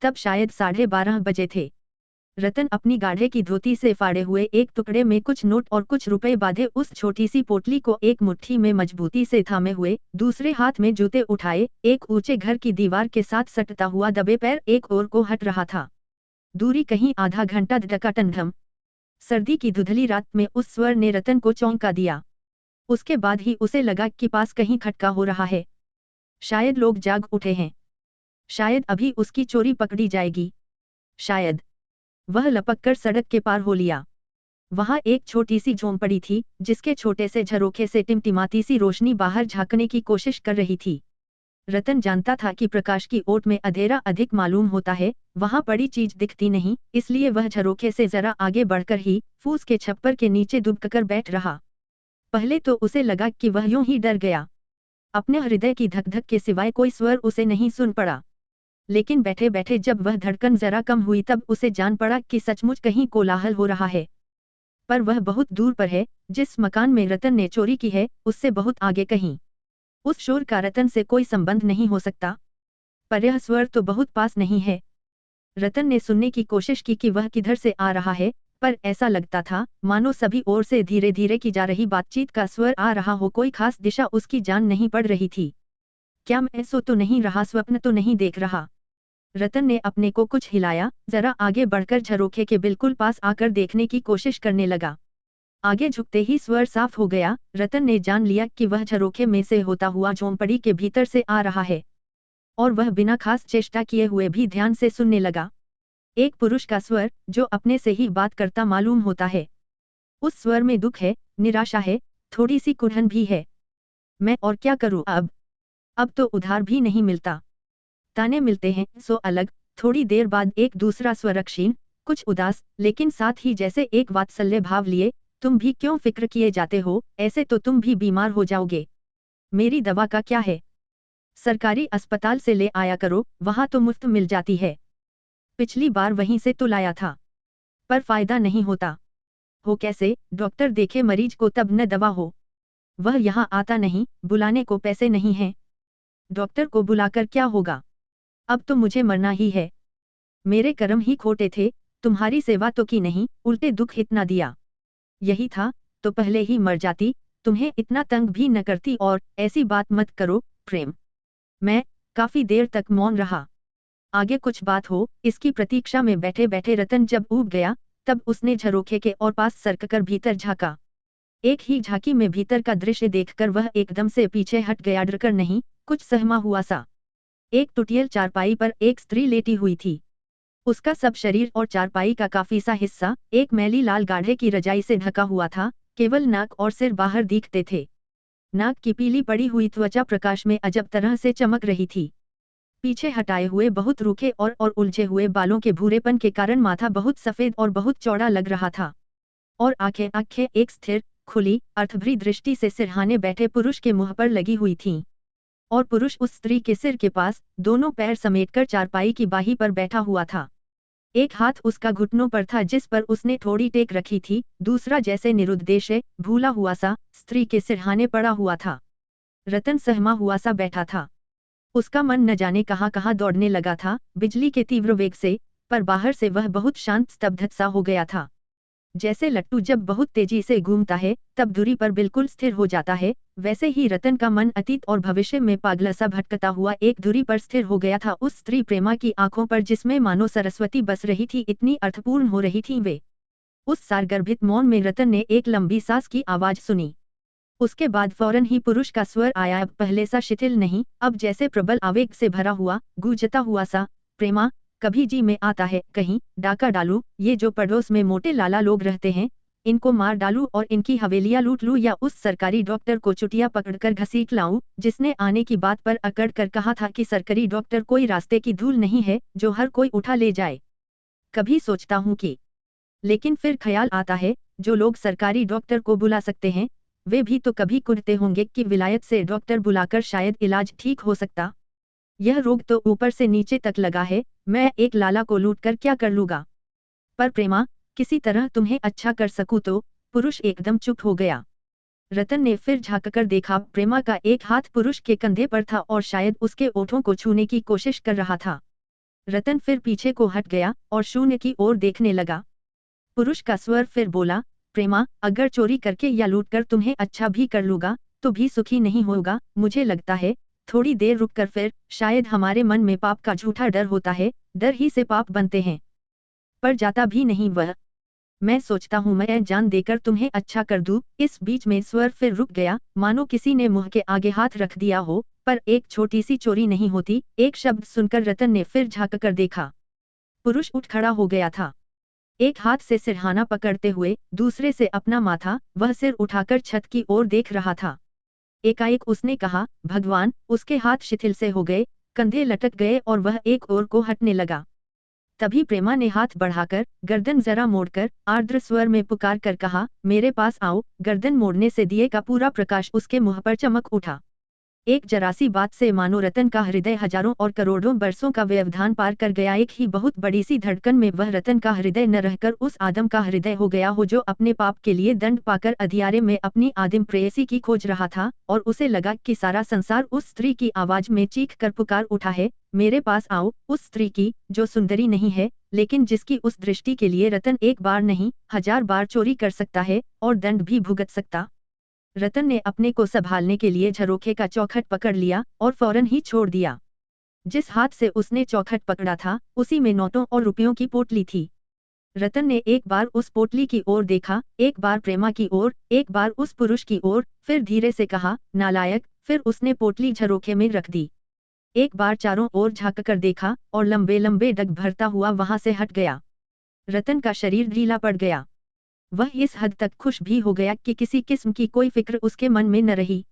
तब शायद 12:30 बजे थे। रतन अपनी गाढ़े की धोती से फाड़े हुए एक टुकड़े में कुछ नोट और कुछ रुपए बांधे उस छोटी सी पोटली को एक मुट्ठी में मजबूती से थामे हुए, दूसरे हाथ में जूते उठाए, एक ऊंचे घर की दीवार के साथ सटता हुआ दबे पैर एक ओर को हट रहा था। दूरी कहीं आधा घंटा डकाटंडम। सर्दी की धुंधली रात में उस स्वर ने रतन को चौंका दिया। उसके बाद ही उसे लगा कि पास कहीं खटका हो रहा है। शायद लोग जाग उठे हैं। शायद अभी उसकी चोरी पकड़ी जाएगी। शायद। वह लपककर सड़क के पार हो लिया। वहां एक छोटी सी झोंपड़ी थी, जिसके छोटे से झरोखे से टिमटिमाती सी रोशनी बाहर झांकने की कोशिश कर रही थी। रतन जानता था कि प्रकाश की ओट में अंधेरा अधिक मालूम होता है, वहां बड़ी चीज दिखती नहीं, इसलिए वह झरोखे से जरा आगे बढ़कर ही फूस के छप्पर के नीचे दुबककर बैठ रहा। पहले तो उसे लगा कि वह यूं ही डर गया। अपने हृदय की धक-धक के सिवाय कोई स्वर उसे नहीं सुन पड़ा। लेकिन बैठे बैठे जब वह धड़कन जरा कम हुई तब उसे जान पड़ा कि सचमुच कहीं कोलाहल हो रहा है। पर वह बहुत दूर पर है, जिस मकान में रतन ने चोरी की है, उससे बहुत आगे कहीं। उस शोर का रतन से कोई संबंध नहीं हो सकता। पर यह स्वर तो बहुत पास नहीं है। रतन ने सुनने की कोशिश की कि वह किधर से आ रहा है, पर ऐसा लगता था मानो सभी ओर से धीरे धीरे की जा रही बातचीत का स्वर आ रहा हो, कोई खास दिशा उसकी जान नहीं पड़ रही थी। क्या मैं सो तो नहीं रहा, स्वप्न तो नहीं देख रहा? रतन ने अपने को कुछ हिलाया, जरा आगे बढ़कर झरोखे के बिल्कुल पास आकर देखने की कोशिश करने लगा। आगे झुकते ही स्वर साफ हो गया। रतन ने जान लिया कि वह झरोखे में से होता हुआ झोंपड़ी के भीतर से आ रहा है। और वह बिना खास चेष्टा किए हुए भी ध्यान से सुनने लगा। एक पुरुष का स्वर, जो अपने से ही बात करता मालूम होता है। उस स्वर में दुख है, निराशा है, थोड़ी सी कुढ़न भी है। मैं और क्या करूं अब तो उधार भी नहीं मिलता। ताने मिलते हैं सो अलग। थोड़ी देर बाद एक दूसरा स्वर क्षीण, कुछ उदास, लेकिन साथ ही जैसे एक वात्सल्य भाव लिए, तुम भी क्यों फिक्र किए जाते हो, ऐसे तो तुम भी बीमार हो जाओगे। मेरी दवा का क्या है? सरकारी अस्पताल से ले आया करो, वहां तो मुफ्त मिल जाती है। पिछली बार वहीं से तो लाया था, पर फायदा नहीं होता। हो कैसे? डॉक्टर देखे मरीज को तब न दवा हो। वह यहाँ आता नहीं, बुलाने को पैसे नहीं हैं। डॉक्टर को बुलाकर क्या होगा? अब तो मुझे मरना ही है। मेरे कर्म ही खोटे थे, तुम्हारी सेवा तो की नहीं, उल्टे दुख इतना दिया। यही था तो पहले ही मर जाती, तुम्हें इतना तंग भी न करती। और ऐसी बात मत करो प्रेम। मैं काफी देर तक मौन रहा। आगे कुछ बात हो, इसकी प्रतीक्षा में बैठे बैठे रतन जब ऊब गया, तब उसने झरोखे के और पास सरककर भीतर झांका। एक ही झांकी में भीतर का दृश्य देखकर वह एकदम से पीछे हट गया, डरकर नहीं, कुछ सहमा हुआ सा। एक टुटियल चारपाई पर एक स्त्री लेटी हुई थी। उसका सब शरीर और चारपाई का काफी सा हिस्सा एक मैली लाल गाढ़े की रजाई से ढका हुआ था, केवल नाक और सिर बाहर दिखते थे। नाक की पीली पड़ी हुई त्वचा प्रकाश में अजब तरह से चमक रही थी। पीछे हटाए हुए बहुत रूखे और उलझे हुए बालों के भूरेपन के कारण माथा बहुत सफेद और बहुत चौड़ा लग रहा था। और आंखें एक स्थिर, खुली, अर्थभरी दृष्टि से सिरहाने बैठे पुरुष के मुंह पर लगी हुई थीं। और पुरुष उस स्त्री के सिर के पास दोनों पैर समेटकर चारपाई की बाही पर बैठा हुआ था। एक हाथ उसका घुटनों पर था जिस पर उसने थोड़ी टेक रखी थी, दूसरा जैसे निरुद्देश्य, भूला हुआ सा, स्त्री के सिरहाने पड़ा हुआ था। रतन सहमा हुआ सा बैठा था। उसका मन न जाने कहां कहां दौड़ने लगा था, बिजली के तीव्र वेग से, पर बाहर से वह बहुत शांत स्तब्ध सा हो गया था। जैसे लट्टू जब बहुत तेजी से घूमता है, तब दूरी पर बिल्कुल स्थिर हो जाता है, वैसे ही रतन का मन अतीत और भविष्य में पागल सा भटकता हुआ एक दूरी पर स्थिर हो गया था, उस स्त्री प्रेमा की आंखों पर जिसमें मानो सरस्वती बस रही थी, इतनी अर्थपूर्ण हो रही थी वे। उस सारगर्भित मौन में रतन ने एक लंबी सांस की आवाज सुनी। उसके बाद फौरन ही पुरुष का स्वर आया, अब पहले सा शिथिल नहीं, अब जैसे प्रबल आवेग से भरा हुआ, गूंजता हुआ सा। प्रेमा, कभी जी में आता है कहीं डाका डालूं, ये जो पड़ोस में मोटे लाला लोग रहते हैं, इनको मार डालूं और इनकी हवेलियां लूट लूं, या उस सरकारी डॉक्टर को चुटिया पकड़कर घसीट लाऊं, जिसने आने की बात पर अकड़ कर कहा था कि सरकारी डॉक्टर कोई रास्ते की धूल नहीं है, जो हर कोई उठा ले जाए। कभी सोचता हूँ कि, लेकिन फिर ख्याल आता है, जो लोग सरकारी डॉक्टर को बुला सकते हैं, वे भी तो कभी कुढ़ते होंगे कि विलायत से डॉक्टर बुलाकर शायद इलाज ठीक हो सकता। यह रोग तो ऊपर से नीचे तक लगा है, मैं एक लाला को लूट कर क्या कर लूंगा? पर प्रेमा, किसी तरह तुम्हें अच्छा कर सकूं तो। पुरुष एकदम चुप हो गया। रतन ने फिर झांककर देखा, प्रेमा का एक हाथ पुरुष के कंधे पर था और शायद उसके ओठों को छूने की कोशिश कर रहा था। रतन फिर पीछे को हट गया और शून्य की ओर देखने लगा। पुरुष का स्वर फिर बोला, प्रेमा, अगर चोरी करके या लूट कर तुम्हें अच्छा भी कर लूंगा तो भी सुखी नहीं होगा। मुझे लगता है थोड़ी देर रुककर फिर शायद हमारे मन में पाप का झूठा डर होता है, डर ही से पाप बनते हैं, पर जाता भी नहीं वह। मैं सोचता हूँ मैं जान देकर तुम्हें अच्छा कर दूं। इस बीच में स्वर फिर रुक गया, मानो किसी ने मुंह के आगे हाथ रख दिया हो, पर एक छोटी सी चोरी नहीं होती। एक शब्द सुनकर रतन ने फिर झाँक कर देखा। पुरुष उठ खड़ा हो गया था, एक हाथ से सिरहाना पकड़ते हुए दूसरे से अपना माथा। वह सिर उठाकर छत की ओर देख रहा था। एकाएक उसने कहा, भगवान। उसके हाथ शिथिल से हो गए, कंधे लटक गए और वह एक ओर को हटने लगा। तभी प्रेमा ने हाथ बढ़ाकर गर्दन जरा मोड़कर आर्द्र स्वर में पुकार कर कहा, मेरे पास आओ। गर्दन मोड़ने से दिए का पूरा प्रकाश उसके मुंह पर चमक उठा। एक जरासी बात से मानो रतन का हृदय हजारों और करोड़ों बरसों का व्यवधान पार कर गया। एक ही बहुत बड़ी सी धड़कन में वह रतन का हृदय न रहकर उस आदम का हृदय हो गया हो जो अपने पाप के लिए दंड पाकर अधियारे में अपनी आदिम प्रेयसी की खोज रहा था। और उसे लगा कि सारा संसार उस स्त्री की आवाज में चीख कर पुकार उठा है, मेरे पास आओ। उस स्त्री की जो सुंदरी नहीं है, लेकिन जिसकी उस दृष्टि के लिए रतन एक बार नहीं 1000 बार चोरी कर सकता है और दंड भी भुगत सकता। रतन ने अपने को संभालने के लिए झरोखे का चौखट पकड़ लिया और फौरन ही छोड़ दिया। जिस हाथ से उसने चौखट पकड़ा था उसी में नोटों और रुपयों की पोटली थी। रतन ने एक बार उस पोटली की ओर देखा, एक बार प्रेमा की ओर, एक बार उस पुरुष की ओर, फिर धीरे से कहा, नालायक। फिर उसने पोटली झरोखे में रख दी। एक बार चारों ओर झाँक कर देखा और लंबे लंबे डग भरता हुआ वहां से हट गया। रतन का शरीर ढीला पड़ गया। वह इस हद तक खुश भी हो गया कि किसी किस्म की कोई फिक्र उसके मन में न रही।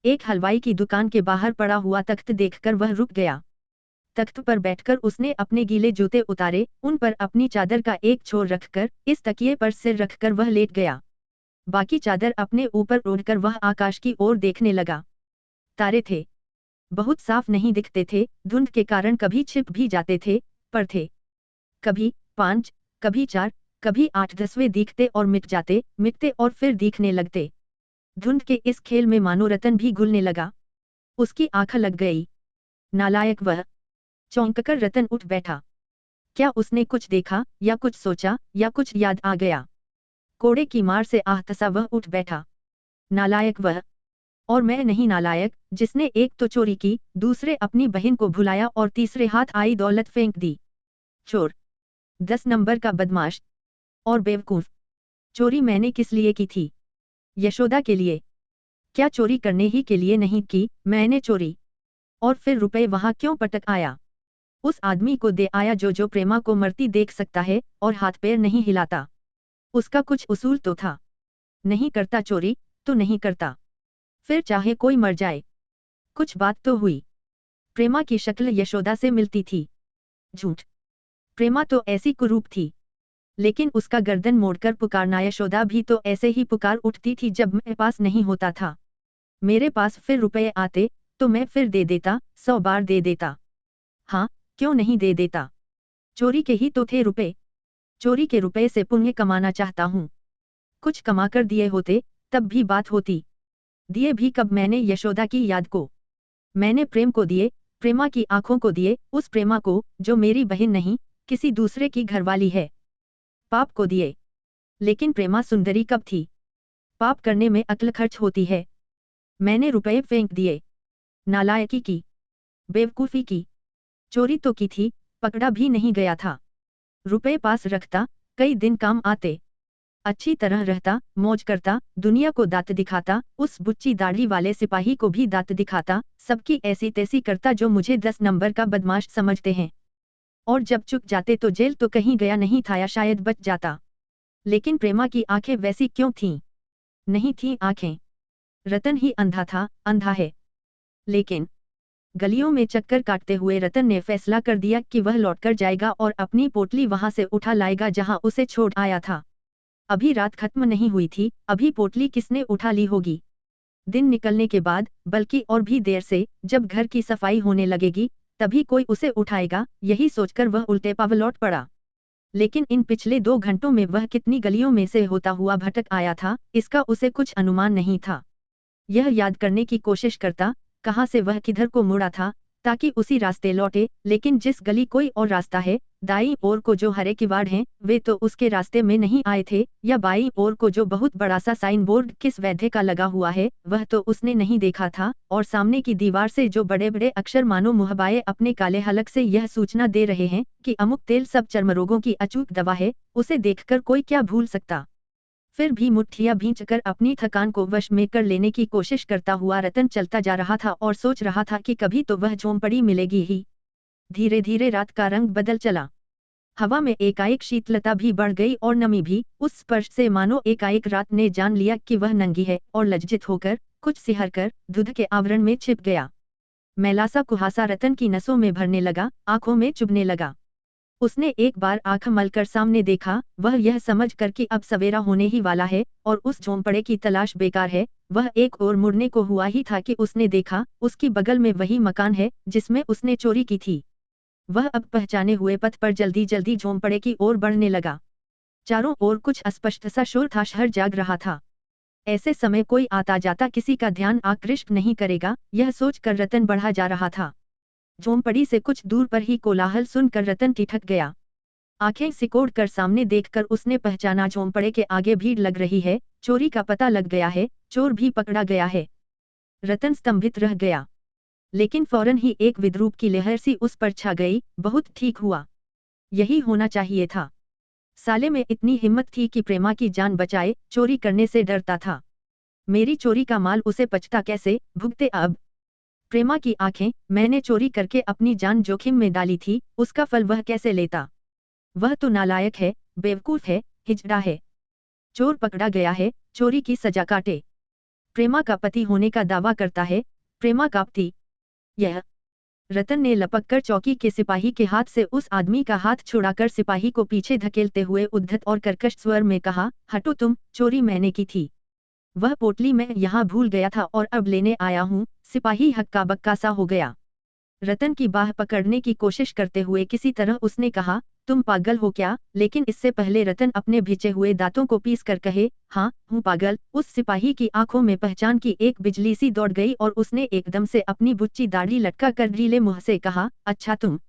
एक हलवाई की दुकान के बाहर पड़ा हुआ तख्त देखकर वह रुक गया। तख्त पर बैठकर उसने अपने गीले जूते उतारे, उन पर अपनी चादर का एक छोर रखकर इस तकिए पर सिर रखकर वह लेट गया। बाकी चादर अपने ऊपर ओढ़कर वह आकाश की ओर देखने लगा। तारे थे, बहुत साफ नहीं दिखते थे, धुंध के कारण कभी छिप भी जाते थे, पर थे। कभी 5, कभी 4, कभी 8-10वें दिखते और मिट जाते, मिटते और फिर दिखने लगते। धुंध के इस खेल में मानो रतन भी घुलने लगा। उसकी आंख लग गई। नालायक वह। चौंककर रतन उठ बैठा। क्या उसने कुछ देखा या कुछ सोचा या कुछ याद आ गया? कोड़े की मार से आहतसा वह उठ बैठा। नालायक वह। और मैं नहीं नालायक, जिसने एक तो चोरी की, दूसरे अपनी बहन को भुलाया और तीसरे हाथ आई दौलत फेंक दी। चोर, 10 नंबर का बदमाश और बेवकूफ। चोरी मैंने किस लिए की थी? यशोदा के लिए। क्या चोरी करने ही के लिए नहीं की मैंने चोरी? और फिर रुपए वहां क्यों पटक आया? उस आदमी को दे आया जो प्रेमा को मरती देख सकता है और हाथ पैर नहीं हिलाता। उसका कुछ उसूल तो था। नहीं करता चोरी तो नहीं करता, फिर चाहे कोई मर जाए। कुछ बात तो हुई। प्रेमा की शक्ल यशोदा से मिलती थी। झूठ। प्रेमा तो ऐसी कुरूप थी, लेकिन उसका गर्दन मोड़कर पुकारना यशोदा भी तो ऐसे ही पुकार उठती थी जब मेरे पास नहीं होता था। मेरे पास फिर रुपए आते तो मैं फिर दे देता, 100 बार दे देता। हाँ, क्यों नहीं दे देता? चोरी के ही तो थे रुपए। चोरी के रुपए से पुण्य कमाना चाहता हूँ। कुछ कमाकर दिए होते तब भी बात होती। दिए भी कब मैंने यशोदा की याद को। मैंने प्रेम को दिए, प्रेमा की आंखों को दिए, उस प्रेमा को जो मेरी बहन नहीं, किसी दूसरे की घरवाली है। पाप को दिए। लेकिन प्रेमा सुंदरी कब थी? पाप करने में अक्ल खर्च होती है। मैंने रुपए फेंक दिए। नालायकी की, बेवकूफी की। चोरी तो की थी, पकड़ा भी नहीं गया था। रुपए पास रखता, कई दिन काम आते। अच्छी तरह रहता, मौज करता, दुनिया को दांत दिखाता, उस बुच्ची दाढ़ी वाले सिपाही को भी दांत दिखाता, सबकी ऐसी तैसी करता जो मुझे 10 नंबर का बदमाश समझते हैं। और जब चुक जाते तो जेल तो कहीं गया नहीं था या शायद बच जाता। लेकिन प्रेमा की आंखें वैसी क्यों थीं? नहीं थीं आंखें। रतन ही अंधा था, अंधा है। लेकिन गलियों में चक्कर काटते हुए रतन ने फैसला कर दिया कि वह लौटकर जाएगा और अपनी पोटली वहां से उठा लाएगा जहां उसे छोड़ आया था। अभी रात खत्म नहीं हुई थी, अभी पोटली किसने उठा ली होगी? दिन निकलने के बाद, बल्कि और भी देर से, जब घर की सफाई होने लगेगी, तभी कोई उसे उठाएगा, यही सोचकर वह उल्टे पाव लौट पड़ा। लेकिन इन पिछले 2 घंटों में वह कितनी गलियों में से होता हुआ भटक आया था, इसका उसे कुछ अनुमान नहीं था। यह याद करने की कोशिश करता, कहाँ से वह किधर को मुड़ा था, ताकि उसी रास्ते लौटे, लेकिन जिस गली कोई और रास्ता है, दाईं ओर को जो हरे किवाड़ हैं, वे तो उसके रास्ते में नहीं आए थे, या बाईं ओर को जो बहुत बड़ा सा साइन बोर्ड किस वैद्य का लगा हुआ है, वह तो उसने नहीं देखा था, और सामने की दीवार से जो बड़े बड़े अक्षर मानो मुहबाए अपने काले हलक से यह सूचना दे रहे हैं कि अमुक तेल सब चर्मरोगों की अचूक दवा है, उसे देखकर कोई क्या भूल सकता। फिर भी मुट्ठियां भींचकर अपनी थकान को वश में कर लेने की कोशिश करता हुआ रतन चलता जा रहा था और सोच रहा था कि कभी तो वह झोंपड़ी मिलेगी ही। धीरे धीरे रात का रंग बदल चला। हवा में एकाएक शीतलता भी बढ़ गई और नमी भी, उस स्पर्श से मानो एकाएक रात ने जान लिया कि वह नंगी है, और लज्जित होकर, कुछ सिहर कर, धुंध के आवरण में छिप गया। मैलासा कुहासा रतन की नसों में भरने लगा, आंखों में चुभने लगा। उसने एक बार आंख मलकर सामने देखा, वह यह समझ कर कि अब सवेरा होने ही वाला है, और उस झोंपड़े की तलाश बेकार है, वह एक ओर मुड़ने को हुआ ही था कि उसने देखा, उसकी बगल में वही मकान है, जिसमें उसने चोरी की थी। वह अब पहचाने हुए पथ पर जल्दी जल्दी झोंपड़े की ओर बढ़ने लगा। चारों ओर कुछ अस्पष्ट सा शोर था, शहर जाग रहा था। ऐसे समय कोई आता जाता किसी का ध्यान आकृष्ट नहीं करेगा, यह सोचकर रतन बढ़ा जा रहा था। झोंपड़ी से कुछ दूर पर ही कोलाहल सुनकर रतन ठिठक गया। आंखें सिकोड़ कर सामने देखकर उसने पहचाना, झोंपड़े के आगे भीड़ लग रही है, चोरी का पता लग गया है, चोर भी पकड़ा गया है। रतन स्तंभित रह गया, लेकिन फौरन ही एक विद्रूप की लहर सी उस पर छा गई। बहुत ठीक हुआ, यही होना चाहिए था। साले में इतनी हिम्मत थी कि प्रेमा की जान बचाए, चोरी करने से डरता था। मेरी चोरी का माल उसे पचता कैसे, भुगते अब। प्रेमा की आंखें, मैंने चोरी करके अपनी जान जोखिम में डाली थी, उसका फल वह कैसे लेता। वह तो नालायक है, बेवकूफ है, हिजड़ा है। चोर पकड़ा गया है, चोरी की सजा काटे। प्रेमा का पति होने का दावा करता है, प्रेमा कांपती। यह रतन ने लपककर चौकी के सिपाही के हाथ से उस आदमी का हाथ छुड़ाकर सिपाही को पीछे धकेलते हुए उद्धत और कर्कश स्वर में कहा, हटो तुम, चोरी मैंने की थी। वह पोटली मैं यहाँ भूल गया था और अब लेने आया हूँ। सिपाही हक्का बक्का सा हो गया। रतन की बाह पकड़ने की कोशिश करते हुए किसी तरह उसने कहा, तुम पागल हो क्या। लेकिन इससे पहले रतन अपने भिजे हुए दांतों को पीस कर कहे, हाँ हूँ पागल। उस सिपाही की आंखों में पहचान की एक बिजली सी दौड़ गई और उसने एकदम से अपनी बुच्ची दाढ़ी लटका कर ढीले मुंह से कहा, अच्छा तुम